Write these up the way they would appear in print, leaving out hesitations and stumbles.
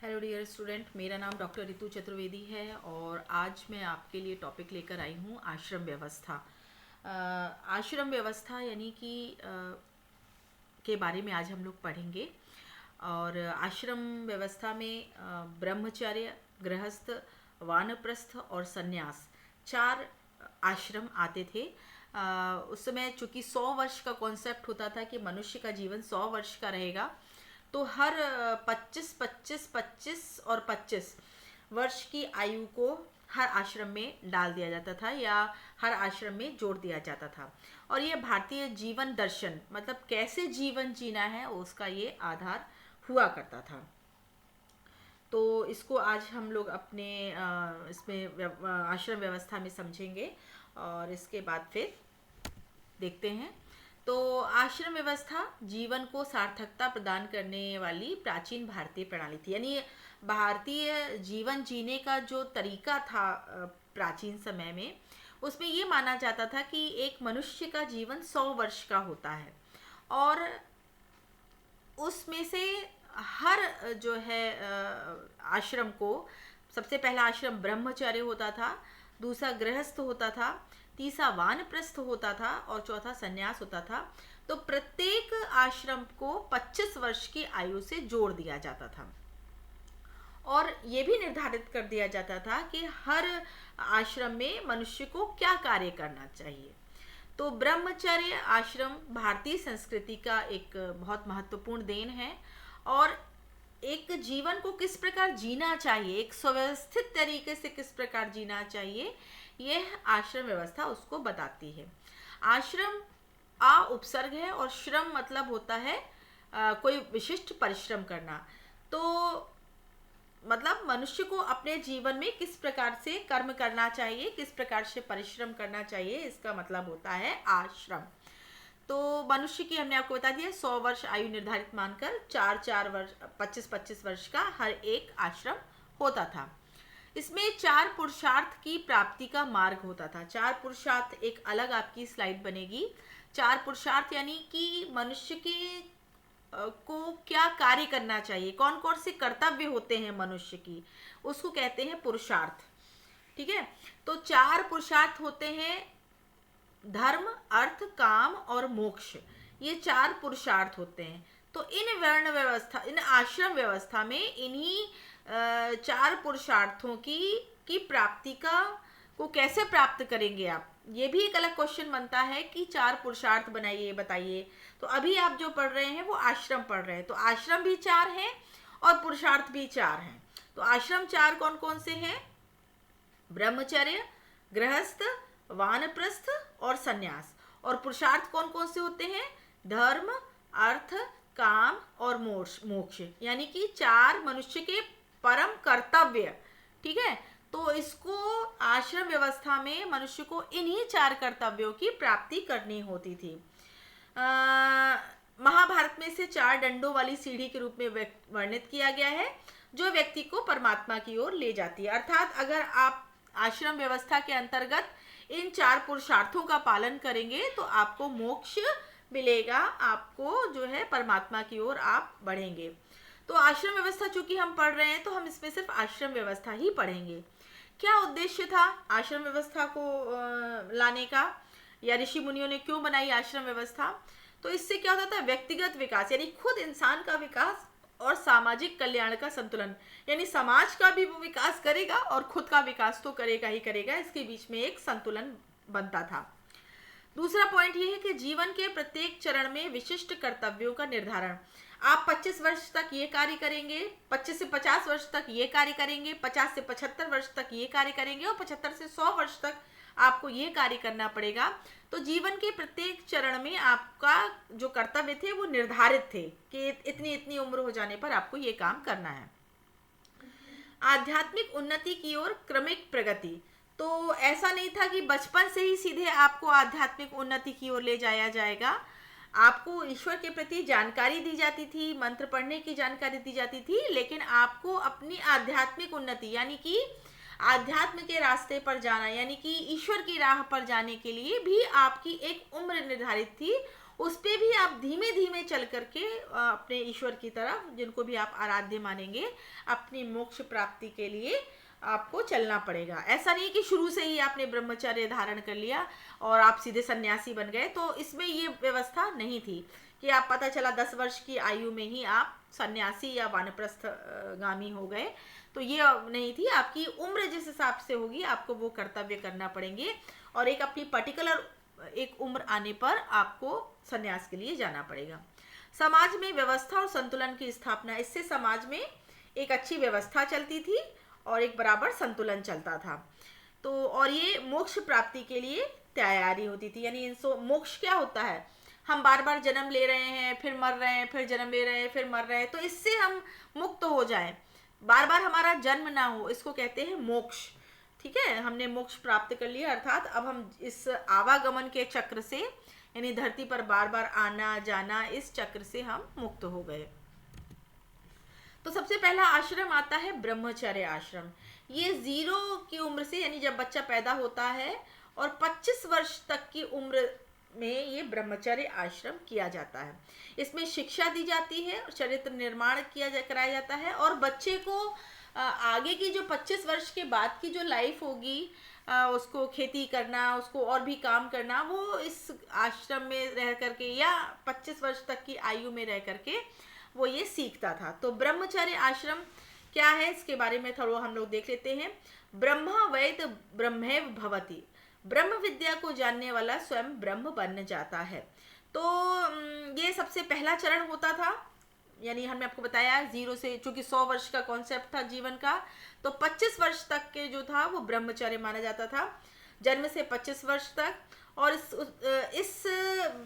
Hello dear student, मेरा नाम doctor Ritu Chaturvedi है और आज मैं आपके लिए टॉपिक लेकर आई हूँ आश्रम व्यवस्था। आश्रम व्यवस्था यानी कि के बारे में आज हम लोग पढ़ेंगे। और आश्रम व्यवस्था में ब्रह्मचर्य, गृहस्थ, वानप्रस्थ और सन्यास चार आश्रम आते थे। उस समय चूंकि 100 वर्ष का कॉन्सेप्ट होता था कि मनुष्य का जीवन 100 वर्ष का रहेगा, तो हर 25 25 25 और 25 वर्ष की आयु को हर आश्रम में डाल दिया जाता था या हर आश्रम में जोड़ दिया जाता था। और ये भारतीय जीवन दर्शन, मतलब कैसे जीवन जीना है, उसका ये आधार हुआ करता था। तो इसको आज हम लोग अपने इसमें आश्रम व्यवस्था में समझेंगे और इसके बाद फिर देखते हैं। तो आश्रम व्यवस्था जीवन को सार्थकता प्रदान करने वाली प्राचीन भारतीय प्रणाली थी। यानी भारतीय जीवन जीने का जो तरीका था प्राचीन समय में, उसमें ये माना जाता था कि एक मनुष्य का जीवन 100 वर्ष का होता है और उसमें से हर जो है आश्रम को, सबसे पहला आश्रम ब्रह्मचर्य होता था, दूसरा गृहस्थ होता था, तीसरा वानप्रस्थ होता था और चौथा सन्यास होता था। तो प्रत्येक आश्रम को 25 वर्ष की आयु से जोड़ दिया जाता था और ये भी निर्धारित कर दिया जाता था कि हर आश्रम में मनुष्य को क्या कार्य करना चाहिए। तो ब्रह्मचर्य आश्रम भारतीय संस्कृति का एक बहुत महत्वपूर्ण देन है और एक जीवन को किस प्रकार जीना चाहिए, एक सुव्यवस्थित तरीके से किस प्रकार जीना चाहिए, यह आश्रम व्यवस्था उसको बताती है। आश्रम आ उपसर्ग है और श्रम मतलब होता है कोई विशिष्ट परिश्रम करना। तो मतलब मनुष्य को अपने जीवन में किस प्रकार से कर्म करना चाहिए, किस प्रकार से परिश्रम करना चाहिए, इसका मतलब होता है आश्रम। तो मनुष्य की हमने आपको बता दिया 100 वर्ष आयु निर्धारित मानकर 4 वर्ष 25 वर्ष का हर एक आश्रम होता था। इसमें 4 पुरुषार्थ की प्राप्ति का मार्ग होता था। 4 पुरुषार्थ एक अलग आपकी स्लाइड बनेगी। 4 पुरुषार्थ यानी कि मनुष्य के को क्या कार्य करना चाहिए, कौन कौन से कर्तव्य होते हैं मनुष्य की, उसको कहते हैं पुरुषार्थ। ठीक है, तो 4 पुरुषार्थ होते हैं धर्म, अर्थ, काम और मोक्ष। ये 4 पुरुषार्थ होते हैं। तो इन वर्ण व्यवस्था, इन आश्रम व्यवस्था में इन्हीं 4 पुरुषार्थों की प्राप्ति को कैसे प्राप्त करेंगे आप, ये भी एक अलग क्वेश्चन बनता है कि 4 पुरुषार्थ बनाइए, बताइए। तो अभी आप जो पढ़ रहे हैं वो आश्रम पढ़ रहे हैं, तो आश्रम भी 4 हैं और पुरुषार्थ भी 4 हैं। तो आश्रम 4 कौन कौन से हैं? ब्रह्मचर्य, गृहस्थ, वानप्रस्थ और सन्यास। और पुरुषार्थ कौन कौन से होते हैं? धर्म, अर्थ, काम और मोक्ष। यानी कि 4 मनुष्य के परम कर्तव्य। ठीक है, तो इसको आश्रम व्यवस्था में मनुष्य को इन्हीं 4 कर्तव्यों की प्राप्ति करनी होती थी। महाभारत में इसे 4 डंडों वाली सीढ़ी के रूप में वर्णित किया गया है, जो व्यक्ति को परमात्मा की ओर ले जाती है। अर्थात अगर आप आश्रम व्यवस्था के अंतर्गत इन 4 पुरुषार्थों का पालन करेंगे तो आपको मोक्ष मिलेगा, आपको जो है परमात्मा की ओर आप बढ़ेंगे। तो आश्रम व्यवस्था चूंकि हम पढ़ रहे हैं तो हम इसमें सिर्फ आश्रम व्यवस्था ही पढ़ेंगे। क्या उद्देश्य था आश्रम व्यवस्था को लाने का, या ऋषि मुनियों ने क्यों बनाई आश्रम व्यवस्था? तो इससे क्या होता था? व्यक्तिगत विकास, यानी खुद इंसान का विकास और सामाजिक कल्याण का संतुलन। यानी समाज का भी वो विकास करेगा और खुद का विकास तो करेगा ही करेगा, इसके बीच में एक संतुलन बनता था। दूसरा पॉइंट ये है कि जीवन के प्रत्येक चरण में विशिष्ट कर्तव्यों का निर्धारण। आप 25 वर्ष तक ये कार्य करेंगे, 25 से 50 वर्ष तक ये कार्य करेंगे, 50 से 75 वर्ष तक ये कार्य करेंगे और 75 से 100 वर्ष तक आपको ये कार्य करना पड़ेगा। तो जीवन के प्रत्येक चरण में आपका जो कर्तव्य थे वो निर्धारित थे कि इतनी इतनी उम्र हो जाने पर आपको ये काम करना है। आध्यात्मिक उन्नति की ओर क्रमिक प्रगति। तो ऐसा नहीं था कि बचपन से ही सीधे आपको आध्यात्मिक उन्नति की ओर ले जाया जाएगा। आपको ईश्वर के प्रति जानकारी दी जाती थी, मंत्र पढ़ने की जानकारी दी जाती थी, लेकिन आपको अपनी आध्यात्मिक उन्नति यानी कि आध्यात्म के रास्ते पर जाना, यानी कि ईश्वर की राह पर जाने के लिए भी आपकी एक उम्र निर्धारित थी उस पे भी आप धीमे धीमे चल करके अपने ईश्वर की तरफ, जिनको भी आप आराध्य मानेंगे, अपनी मोक्ष प्राप्ति के लिए आपको चलना पड़ेगा। ऐसा नहीं कि शुरू से ही आपने ब्रह्मचर्य धारण कर लिया और आप सीधे सन्यासी बन गए, तो इसमें ये व्यवस्था नहीं थी कि आप पता चला 10 वर्ष की आयु में ही आप सन्यासी या वानप्रस्थ गामी हो गए। तो ये नहीं थी, आपकी उम्र जिस हिसाब से होगी आपको वो कर्तव्य करना पड़ेंगे, और एक अपनी पर्टिकुलर एक उम्र आने पर आपको सन्यास के लिए जाना पड़ेगा। समाज में व्यवस्था और संतुलन की स्थापना, इससे समाज में एक अच्छी व्यवस्था चलती थी और एक बराबर संतुलन चलता था। तो और ये मोक्ष प्राप्ति के लिए तैयारी होती थी। यानी मोक्ष क्या होता है, हम बार बार जन्म ले रहे हैं, फिर मर रहे हैं, फिर जन्म ले रहे हैं, फिर मर रहे हैं, तो इससे हम मुक्त हो जाएं, बार बार हमारा जन्म ना हो, इसको कहते हैं मोक्ष। ठीक है, हमने मोक्ष प्राप्त कर लिया, अर्थात अब हम इस आवागमन के चक्र से, यानी धरती पर बार बार आना जाना, इस चक्र से हम मुक्त हो गए। तो सबसे पहला आश्रम आता है ब्रह्मचर्य आश्रम। ये 0 की उम्र से, यानी जब बच्चा पैदा होता है और 25 वर्ष तक की उम्र में ये ब्रह्मचर्य आश्रम किया जाता है। इसमें शिक्षा दी जाती है, चरित्र निर्माण कराया जाता है, और बच्चे को आगे की जो 25 वर्ष के बाद की जो लाइफ होगी, उसको खेती करना, उसको और भी काम करना, वो इस आश्रम में रह करके या 25 वर्ष तक की आयु में रह करके वो ये सीखता था। तो ब्रह्मचर्य आश्रम क्या है, इसके बारे में थोड़ा हम लोग देख लेते हैं। ब्रह्मा वेद ब्रह्मैव भवति, ब्रह्म विद्या को जानने वाला स्वयं ब्रह्म बन जाता है। तो ये सबसे पहला चरण होता था, यानी हमने आपको बताया 0 से, चूंकि 100 वर्ष का कॉन्सेप्ट था जीवन का, तो 25 वर्ष तक के जो था वो ब्रह्मचर्य माना जाता था, जन्म से 25 वर्ष तक। और इस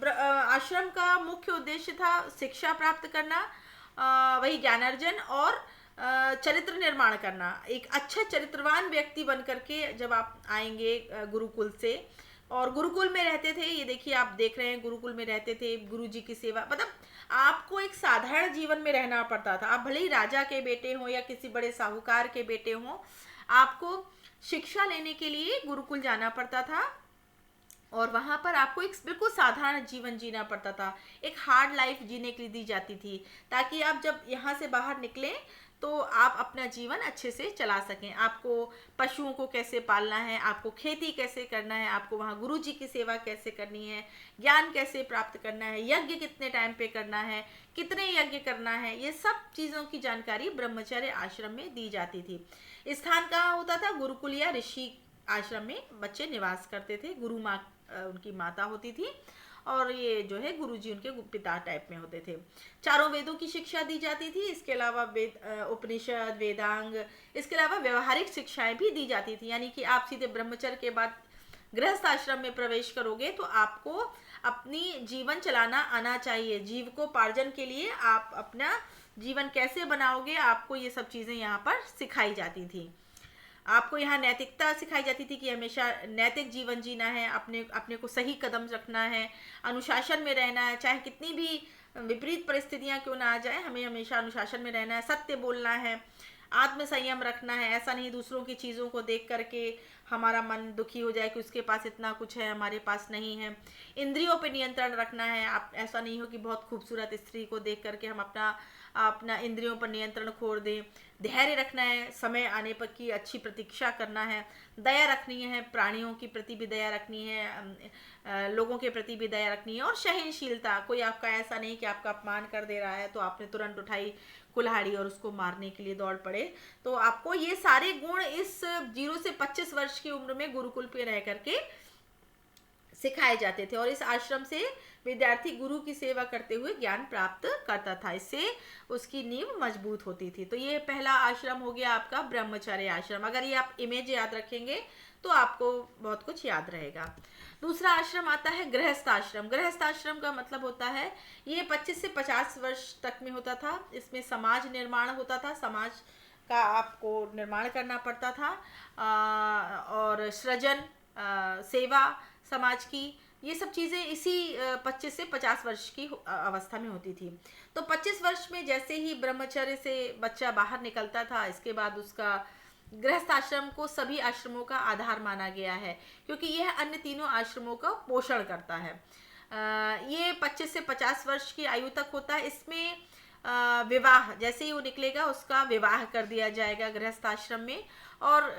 आश्रम का मुख्य उद्देश्य था शिक्षा प्राप्त करना, वही ज्ञानार्जन और चरित्र निर्माण करना। एक अच्छा चरित्रवान व्यक्ति बन करके जब आप आएंगे गुरुकुल से, और गुरुकुल में रहते थे, ये देखिए आप देख रहे हैं, गुरुकुल में रहते थे, गुरु जी की सेवा, मतलब आपको एक साधारण जीवन में रहना पड़ता था। आप भले ही राजा के बेटे हो या किसी बड़े साहूकार के बेटे हो, आपको शिक्षा लेने के लिए गुरुकुल जाना पड़ता था, और वहाँ पर आपको एक बिल्कुल साधारण जीवन जीना पड़ता था। एक हार्ड लाइफ जीने के लिए दी जाती थी, ताकि आप जब यहाँ से बाहर निकलें तो आप अपना जीवन अच्छे से चला सकें। आपको पशुओं को कैसे पालना है, आपको खेती कैसे करना है, आपको वहाँ गुरु जी की सेवा कैसे करनी है, ज्ञान कैसे प्राप्त करना है, यज्ञ कितने टाइम पे करना है, कितने यज्ञ करना है, ये सब चीज़ों की जानकारी ब्रह्मचर्य आश्रम में दी जाती थी। स्थान कहाँ होता था, गुरुकुल या ऋषि आश्रम में बच्चे निवास करते थे। गुरु माँ उनकी माता होती थी, और ये जो है गुरुजी उनके पिता टाइप में होते थे। चारों वेदों की शिक्षा दी जाती थी, इसके अलावा उपनिषद, वेदांग, इसके अलावा व्यवहारिक शिक्षाएं भी दी जाती थी। यानी कि आप सीधे ब्रह्मचर्य के बाद गृहस्थ आश्रम में प्रवेश करोगे तो आपको अपनी जीवन चलाना आना चाहिए। जीविकोपार्जन के लिए आप अपना जीवन कैसे बनाओगे, आपको ये सब चीज़ें यहाँ पर सिखाई जाती थी। आपको यहाँ नैतिकता सिखाई जाती थी कि हमेशा नैतिक जीवन जीना है, अपने को सही कदम रखना है, अनुशासन में रहना है, चाहे कितनी भी विपरीत परिस्थितियाँ क्यों ना आ जाए, हमें हमेशा अनुशासन में रहना है, सत्य बोलना है, आत्म संयम रखना है। ऐसा नहीं दूसरों की चीज़ों को देख करके हमारा मन दुखी हो जाए कि उसके पास इतना कुछ है, हमारे पास नहीं है। इंद्रियों पे नियंत्रण रखना है। आप ऐसा नहीं हो कि बहुत खूबसूरत स्त्री को देख करके हम अपना इंद्रियों पर नियंत्रण खो दें। धैर्य रखना है, समय आने पर की अच्छी प्रतीक्षा करना है। दया रखनी है, प्राणियों के प्रति भी दया रखनी है, लोगों के प्रति भी दया रखनी है। और सहनशीलता, कोई आपका ऐसा नहीं कि आपका अपमान कर दे रहा है तो आपने तुरंत उठाई कुल्हाड़ी और उसको मारने के लिए दौड़ पड़े। तो आपको ये सारे गुण इस 0 से 25 वर्ष की उम्र में गुरुकुल पे रह करके सिखाए जाते थे, और इस आश्रम से विद्यार्थी गुरु की सेवा करते हुए ज्ञान प्राप्त करता था। इससे उसकी नींव मजबूत होती थी। तो ये पहला आश्रम हो गया आपका ब्रह्मचर्य आश्रम। अगर ये आप इमेज याद रखेंगे तो आपको बहुत कुछ याद रहेगा। दूसरा आश्रम आता है गृहस्थ आश्रम। गृहस्थ आश्रम का मतलब होता है ये 25 से 50 वर्ष तक में होता था। इसमें समाज निर्माण होता था, समाज का आपको निर्माण करना पड़ता था, और सृजन, सेवा समाज की, ये सब चीज़ें इसी 25 से 50 वर्ष की अवस्था में होती थी। तो 25 वर्ष में जैसे ही ब्रह्मचर्य से बच्चा बाहर निकलता था, इसके बाद उसका गृहस्थ आश्रम को सभी आश्रमों का आधार माना गया है, क्योंकि यह अन्य तीनों आश्रमों का पोषण करता है। ये 25 से 50 वर्ष की आयु तक होता है। इसमें विवाह जैसे ही वो निकलेगा उसका विवाह कर दिया जाएगा गृहस्थ आश्रम में। और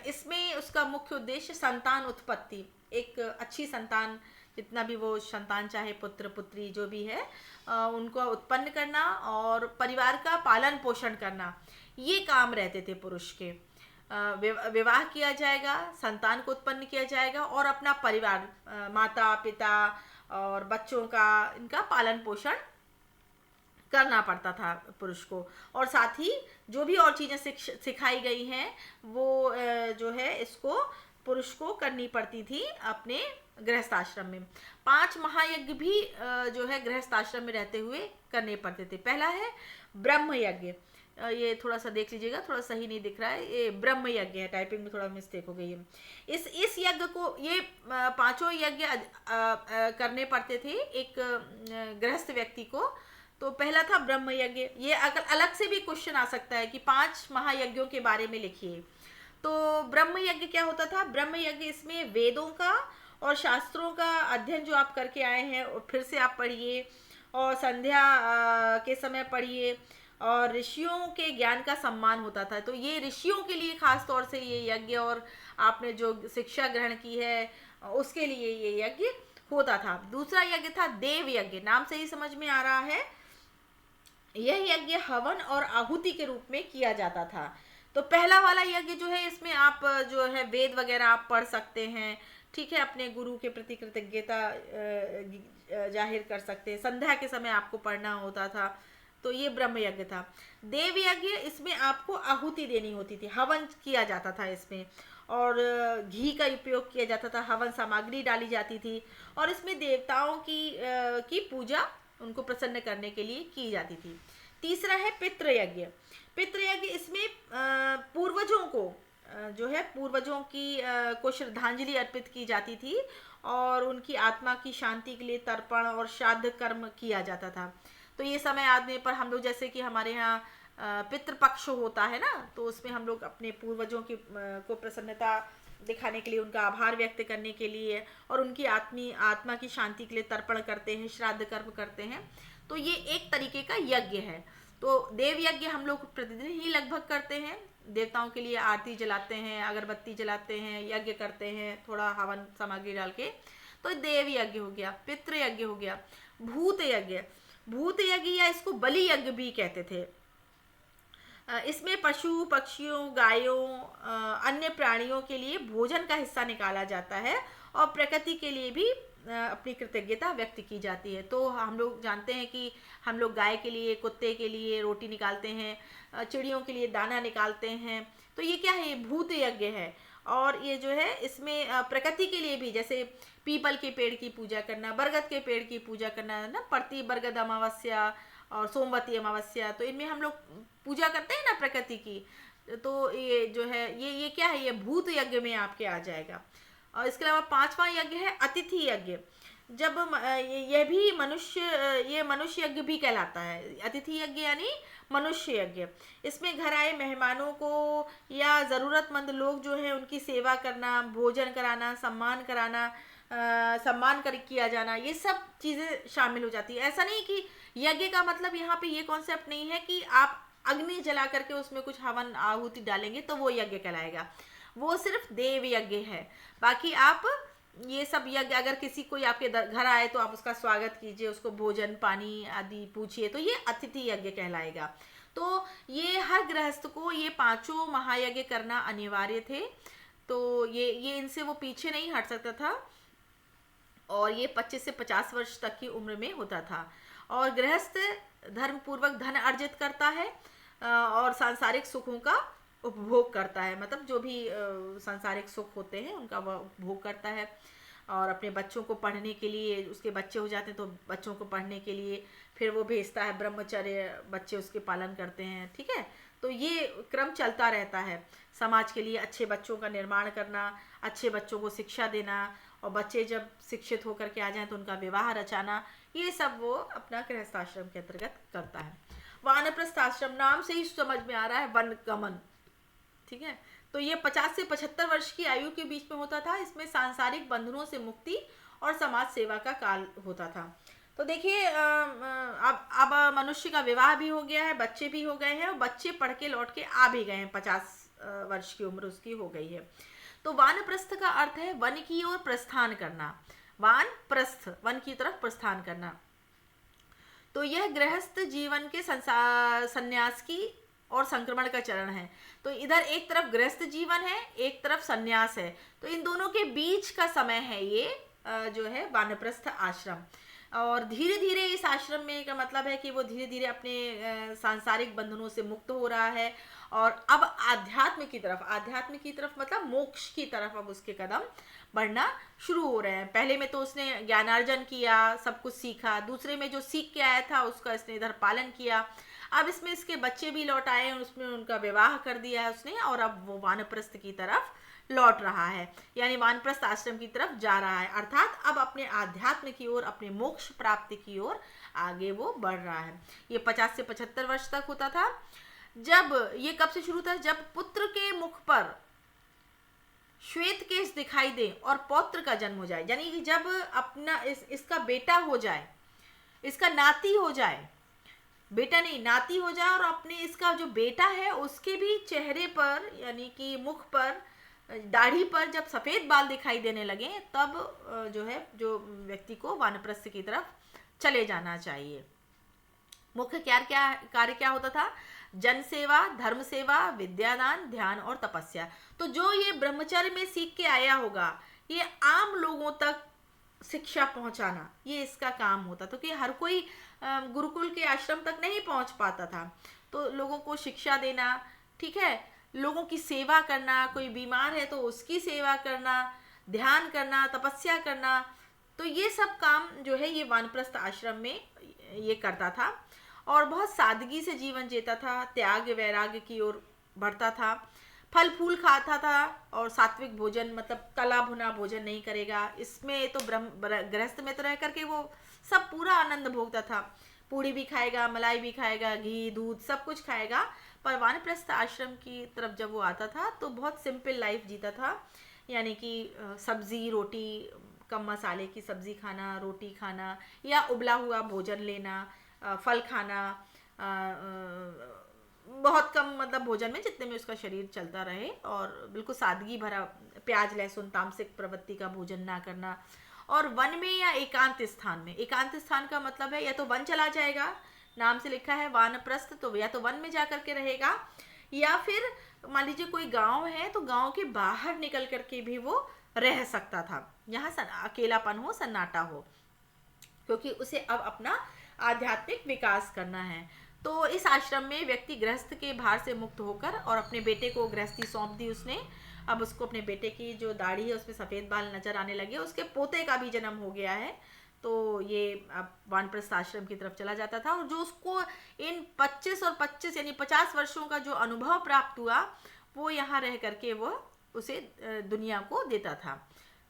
इसमें उसका मुख्य उद्देश्य संतान उत्पत्ति, एक अच्छी संतान, जितना भी वो संतान चाहे पुत्र पुत्री जो भी है, उनको उत्पन्न करना और परिवार का पालन पोषण करना, ये काम रहते थे पुरुष के। विवाह किया जाएगा, संतान को उत्पन्न किया जाएगा और अपना परिवार, माता पिता और बच्चों का, इनका पालन पोषण करना पड़ता था पुरुष को। और साथ ही जो भी और चीज़ें सिखाई गई हैं वो जो है इसको पुरुष को करनी पड़ती थी अपने गृहस्थ आश्रम में। 5 महायज्ञ भी जो है गृहस्थ आश्रम में रहते हुए करने पड़ते थे। पहला है ब्रह्म यज्ञ, ये थोड़ा सा देख लीजिएगा, थोड़ा सही नहीं दिख रहा है, ये ब्रह्म यज्ञ है, टाइपिंग में थोड़ा मिस्टेक हो गई है। इस यज्ञ को, ये 5 यज्ञ करने पड़ते थे एक गृहस्थ व्यक्ति को। तो पहला था ब्रह्म यज्ञ। ये अगर अलग से भी क्वेश्चन आ सकता है कि 5 महायज्ञों के बारे में लिखिए। तो ब्रह्म यज्ञ क्या होता था? ब्रह्म यज्ञ, इसमें वेदों का और शास्त्रों का अध्ययन जो आप करके आए हैं और फिर से आप पढ़िए, और संध्या के समय पढ़िए, और ऋषियों के ज्ञान का सम्मान होता था। तो ये ऋषियों के लिए खास तौर से ये यज्ञ, और आपने जो शिक्षा ग्रहण की है उसके लिए ये यज्ञ होता था। दूसरा यज्ञ था देव यज्ञ, नाम से ही समझ में आ रहा है। यह यज्ञ हवन और आहुति के रूप में किया जाता था। तो पहला वाला यज्ञ जो है, इसमें आप जो है वेद वगैरह आप पढ़ सकते हैं, ठीक है, अपने गुरु के प्रति कृतज्ञता जाहिर कर सकते हैं। संध्या के समय आपको पढ़ना होता था। तो ये ब्रह्म यज्ञ था। देव यज्ञ, इसमें आपको आहुति देनी होती थी, हवन किया जाता था इसमें, और घी का उपयोग किया जाता था, हवन सामग्री डाली जाती थी, और इसमें देवताओं की पूजा, उनको प्रसन्न करने के लिए की जाती थी। तीसरा है पितृयज्ञ। पितृयज्ञ, इसमें पूर्वजों को जो है पूर्वजों की को श्रद्धांजलि अर्पित की जाती थी, और उनकी आत्मा की शांति के लिए तर्पण और श्राद्ध कर्म किया जाता था। तो ये समय आने पर हम लोग, जैसे कि हमारे यहाँ पितृपक्ष होता है ना, तो उसमें हम लोग अपने पूर्वजों की को प्रसन्नता दिखाने के लिए, उनका आभार व्यक्त करने के लिए, और उनकी आत्मा की शांति के लिए तर्पण करते हैं, श्राद्ध कर्म करते हैं। तो ये एक तरीके का यज्ञ है। तो देव यज्ञ हम लोग प्रतिदिन ही लगभग करते हैं, देवताओं के लिए आरती जलाते हैं, अगरबत्ती जलाते हैं, यज्ञ करते हैं थोड़ा हवन सामग्री डाल के। तो देव यज्ञ हो गया, पितृ यज्ञ हो गया। भूत यज्ञ, भूत यज्ञ या इसको बलि यज्ञ भी कहते थे। इसमें पशु पक्षियों, गायों, अन्य प्राणियों के लिए भोजन का हिस्सा निकाला जाता है, और प्रकृति के लिए भी अपनी कृतज्ञता व्यक्त की जाती है। तो हम लोग जानते हैं कि हम लोग गाय के लिए, कुत्ते के लिए रोटी निकालते हैं, चिड़ियों के लिए दाना निकालते हैं। तो ये क्या है? ये भूत यज्ञ है। और ये जो है इसमें प्रकृति के लिए भी, जैसे पीपल के पेड़ की पूजा करना, बरगद के पेड़ की पूजा करना ना, प्रति बरगद अमावस्या और सोमवती अमावस्या, तो इनमें हम लोग पूजा करते हैं ना प्रकृति की। तो ये जो है ये क्या है? ये भूत यज्ञ में आपके आ जाएगा। और इसके अलावा 5वां यज्ञ है अतिथि यज्ञ। जब ये भी मनुष्य यज्ञ भी कहलाता है। अतिथि यज्ञ यानी मनुष्य यज्ञ। इसमें घर आए मेहमानों को या ज़रूरतमंद लोग जो है उनकी सेवा करना, भोजन कराना, सम्मान कर किया जाना, ये सब चीज़ें शामिल हो जाती है। ऐसा नहीं कि यज्ञ का मतलब यहाँ पे ये कॉन्सेप्ट नहीं है कि आप अग्नि जला करके उसमें कुछ हवन आहुति डालेंगे तो वो यज्ञ कहलाएगा। वो सिर्फ देव यज्ञ है। बाकी आप ये सब यज्ञ, अगर किसी कोई आपके घर आए तो आप उसका स्वागत कीजिए, उसको भोजन पानी आदि पूछिए, तो ये अतिथि यज्ञ कहलाएगा। तो ये हर गृहस्थ को ये 5 महायज्ञ करना अनिवार्य थे। तो ये इनसे वो पीछे नहीं हट सकता था, और ये 25 से 50 वर्ष तक की उम्र में होता था। और गृहस्थ धर्म पूर्वक धन अर्जित करता है और सांसारिक सुखों का उपभोग करता है, मतलब जो भी सांसारिक सुख होते हैं उनका वह उपभोग करता है। और अपने बच्चों को पढ़ने के लिए, उसके बच्चे हो जाते हैं तो बच्चों को पढ़ने के लिए फिर वो भेजता है, ब्रह्मचर्य, बच्चे उसके पालन करते हैं, ठीक है। तो ये क्रम चलता रहता है। समाज के लिए अच्छे बच्चों का निर्माण करना, अच्छे बच्चों को शिक्षा देना, और बच्चे जब शिक्षित होकर के आ जाएं तो उनका विवाह रचाना, ये सब वो अपना गृहस्थाश्रम के अंतर्गत करता है। वानप्रस्थ आश्रम, नाम से ही समझ में आ रहा है वन गमन, ठीक है। तो ये 50 से 75 वर्ष की आयु के बीच में होता था। इसमें सांसारिक बंधनों से मुक्ति और समाज सेवा का काल होता था। तो देखिए अब मनुष्य का विवाह भी हो गया है, बच्चे भी हो गए हैं, और बच्चे पढ़ के लौट के आ भी गए हैं, 50 वर्ष की उम्र उसकी हो गई है। तो वानप्रस्थ का अर्थ है वन की ओर प्रस्थान करना। वानप्रस्थ, वन की तरफ प्रस्थान करना। तो यह गृहस्थ जीवन के संन्यास की और संक्रमण का चरण है। तो इधर एक तरफ गृहस्थ जीवन है, एक तरफ संन्यास है, तो इन दोनों के बीच का समय है ये जो है वानप्रस्थ आश्रम। और धीरे धीरे इस आश्रम में का मतलब है कि वो धीरे धीरे अपने सांसारिक बंधनों से मुक्त हो रहा है और अब आध्यात्म की तरफ मतलब मोक्ष की तरफ अब उसके कदम बढ़ना शुरू हो रहे हैं। पहले में तो उसने ज्ञानार्जन किया, सब कुछ सीखा, दूसरे में जो सीख के आया था उसका इसने इधर पालन किया। अब इसमें इसके बच्चे भी लौट आए, उसमें उनका विवाह कर दिया है उसने, और अब वो वानप्रस्थ की तरफ लौट रहा है, यानी वानप्रस्थ आश्रम की तरफ जा रहा है, अर्थात अब अपने आध्यात्म की ओर, अपने मोक्ष प्राप्ति की ओर आगे वो बढ़ रहा है। ये 50 से 75 वर्ष तक होता था। जब ये कब से शुरू था? जब पुत्र के मुख पर श्वेत केश दिखाई दे और पौत्र का जन्म हो जाए, यानी कि जब अपना इसका बेटा हो जाए, इसका नाती हो जाए, बेटा नहीं नाती हो जाए, और अपने इसका जो बेटा है उसके भी चेहरे पर यानी कि मुख पर, दाढ़ी पर जब सफ़ेद बाल दिखाई देने लगे, तब जो है जो व्यक्ति को वानप्रस्थ की तरफ चले जाना चाहिए। मुख्य कार्य क्या होता था? जन सेवा, धर्म सेवा, विद्यादान, ध्यान और तपस्या। तो जो ये ब्रह्मचर्य में सीख के आया होगा, ये आम लोगों तक शिक्षा पहुंचाना, ये इसका काम होता था, क्योंकि हर कोई गुरुकुल के आश्रम तक नहीं पहुंच पाता था। तो लोगों को शिक्षा देना, ठीक है, लोगों की सेवा करना, कोई बीमार है तो उसकी सेवा करना, ध्यान करना, तपस्या करना, तो ये सब काम जो है ये वानप्रस्थ आश्रम में ये करता था। और बहुत सादगी से जीवन जीता था, त्याग वैराग्य की ओर बढ़ता था, फल फूल खाता था, और सात्विक भोजन मतलब तला भुना भोजन नहीं करेगा। इसमें तो गृहस्थ में तो रह करके वो सब पूरा आनंद भोगता था, पूड़ी भी खाएगा, मलाई भी खाएगा, घी दूध सब कुछ खाएगा। पर वानप्रस्थ आश्रम की तरफ जब वो आता था तो बहुत सिंपल लाइफ जीता था, यानी कि सब्जी रोटी, कम मसाले की सब्जी खाना, रोटी खाना, या उबला हुआ भोजन लेना, फल खाना, बहुत कम मतलब भोजन में जितने में उसका शरीर चलता रहे, और बिल्कुल सादगी भरा, प्याज लहसुन तामसिक प्रवृत्ति का भोजन ना करना। और वन में या एकांत स्थान में, एकांत स्थान का मतलब है या तो वन चला जाएगा, नाम से लिखा है वानप्रस्थ, तो या तो वन में जा करके रहेगा, या फिर मान लीजिए कोई गांव है तो गांव के बाहर निकल करके भी वो रह सकता था, यहाँ अकेलापन हो, सन्नाटा हो, क्योंकि उसे अब अपना आध्यात्मिक विकास करना है। तो इस आश्रम में व्यक्ति गृहस्थ के भार से मुक्त होकर, और अपने बेटे को गृहस्थी सौंप दी उसने। अब उसको अपने बेटे की जो दाढ़ी है उसमें सफ़ेद बाल नजर आने लगे, उसके पोते का भी जन्म हो गया है, तो ये अब वानप्रस्थ आश्रम की तरफ चला जाता था। और जो उसको इन 25 और 25 यानी 50 वर्षों का जो अनुभव प्राप्त हुआ, वो यहाँ रह करके वो उसे दुनिया को देता था।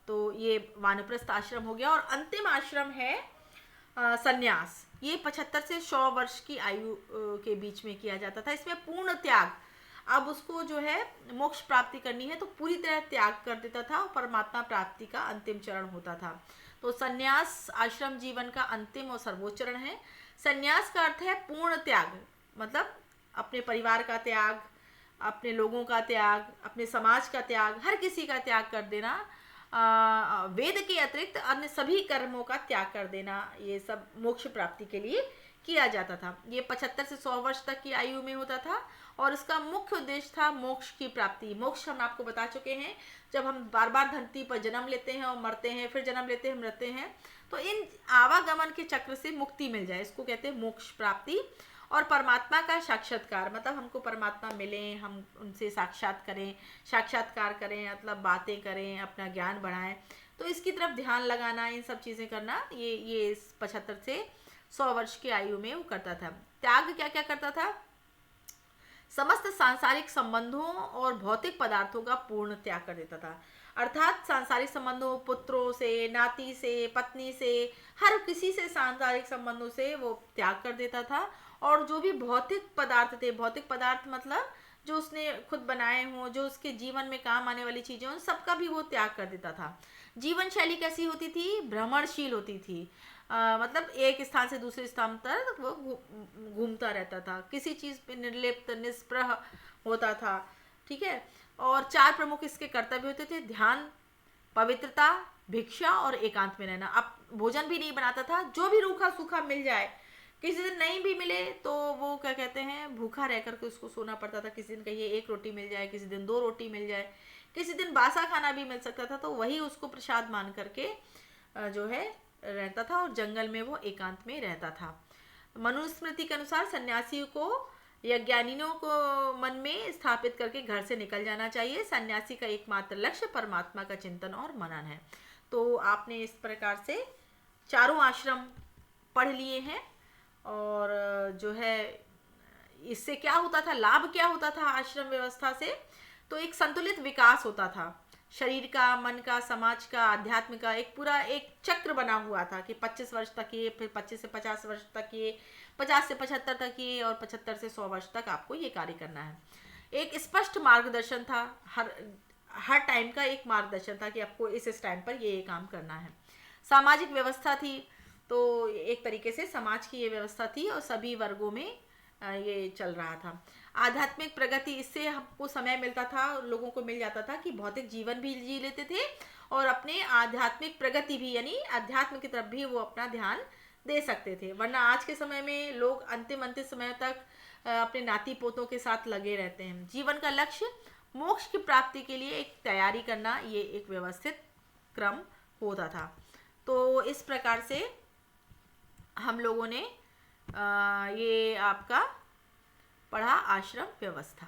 तो ये वानप्रस्थ आश्रम हो गया। और अंतिम आश्रम है संन्यास। ये 75 से 100 वर्ष की आयु के बीच में किया जाता था। इसमें पूर्ण त्याग, अब उसको जो है मोक्ष प्राप्ति करनी है तो पूरी तरह त्याग कर देता था, और परमात्मा प्राप्ति का अंतिम चरण होता था। तो संन्यास आश्रम जीवन का अंतिम और सर्वोच्च चरण है। संन्यास का अर्थ है पूर्ण त्याग, मतलब अपने परिवार का त्याग, अपने लोगों का त्याग, अपने समाज का त्याग, हर किसी का त्याग कर देना, वेद के अतिरिक्त अन्य सभी कर्मों का त्याग कर देना, ये सब मोक्ष प्राप्ति के लिए किया जाता था। ये 75 से 100 वर्ष तक की आयु में होता था, और इसका मुख्य उद्देश्य था मोक्ष की प्राप्ति। मोक्ष हम आपको बता चुके हैं, जब हम बार बार धरती पर जन्म लेते हैं और मरते हैं, फिर जन्म लेते हैं, मरते हैं, तो इन आवागमन के चक्र से मुक्ति मिल जाए, इसको कहते हैं मोक्ष प्राप्ति। और परमात्मा का साक्षात्कार, मतलब हमको परमात्मा मिलें, हम उनसे साक्षात्कार करें, मतलब बातें करें, अपना ज्ञान बढ़ाएं, तो इसकी तरफ ध्यान लगाना, इन सब चीज़ें करना, ये 75 से 100 वर्ष की आयु में वो करता था। त्याग क्या क्या करता था? समस्त सांसारिक संबंधों और भौतिक पदार्थों का पूर्ण त्याग कर देता था, अर्थात सांसारिक संबंधों, पुत्रों से, नाती से, पत्नी से, हर किसी से सांसारिक संबंधों से वो त्याग कर देता था, और जो भी भौतिक पदार्थ थे, भौतिक पदार्थ मतलब जो उसने खुद बनाए हों, जो उसके जीवन में काम आने वाली चीज़ें, उन सबका भी वो त्याग कर देता था। जीवन शैली कैसी होती थी? भ्रमणशील होती थी। मतलब एक स्थान से दूसरे स्थान तक वो घूमता रहता था, किसी चीज़ पे निर्लिप्त निष्प्रह होता था। ठीक है। और चार प्रमुख इसके कर्तव्य होते थे: ध्यान, पवित्रता, भिक्षा और एकांत में रहना। अब भोजन भी नहीं बनाता था, जो भी रूखा सूखा मिल जाए, किसी दिन नहीं भी मिले तो वो क्या कहते हैं, भूखा रह करके उसको सोना पड़ता था। किसी दिन कहिए एक रोटी मिल जाए, किसी दिन 2 रोटी मिल जाए, किसी दिन बासा खाना भी मिल सकता था, तो वही उसको प्रसाद मान करके जो है रहता था, और जंगल में वो एकांत में रहता था। मनुस्मृति के अनुसार सन्यासी को या ज्ञानियों को मन में स्थापित करके घर से निकल जाना चाहिए। सन्यासी का एकमात्र लक्ष्य परमात्मा का चिंतन और मनन है। तो आपने इस प्रकार से चारों आश्रम पढ़ लिए हैं, और जो है इससे क्या होता था, लाभ क्या होता था आश्रम व्यवस्था से? तो एक संतुलित विकास होता था, शरीर का, मन का, समाज का, आध्यात्म का एक पूरा एक चक्र बना हुआ था कि 25 वर्ष तक ये, फिर 25 से 50 वर्ष तक ये, 50 से 75 तक ये, और 75 से 100 वर्ष तक आपको ये कार्य करना है। एक स्पष्ट मार्गदर्शन था, हर टाइम का एक मार्गदर्शन था कि आपको इस टाइम पर ये काम करना है। सामाजिक व्यवस्था थी, तो एक तरीके से समाज की ये व्यवस्था थी और सभी वर्गों में ये चल रहा था। आध्यात्मिक प्रगति, इससे हमको समय मिलता था, लोगों को मिल जाता था कि भौतिक जीवन भी जी लेते थे और अपने आध्यात्मिक प्रगति भी, यानी अध्यात्म की तरफ भी वो अपना ध्यान दे सकते थे। वरना आज के समय में लोग अंतिम समय तक अपने नाती पोतों के साथ लगे रहते हैं। जीवन का लक्ष्य मोक्ष की प्राप्ति के लिए एक तैयारी करना, ये एक व्यवस्थित क्रम होता था। तो इस प्रकार से हम लोगों ने ये आपका पढ़ा आश्रम व्यवस्था।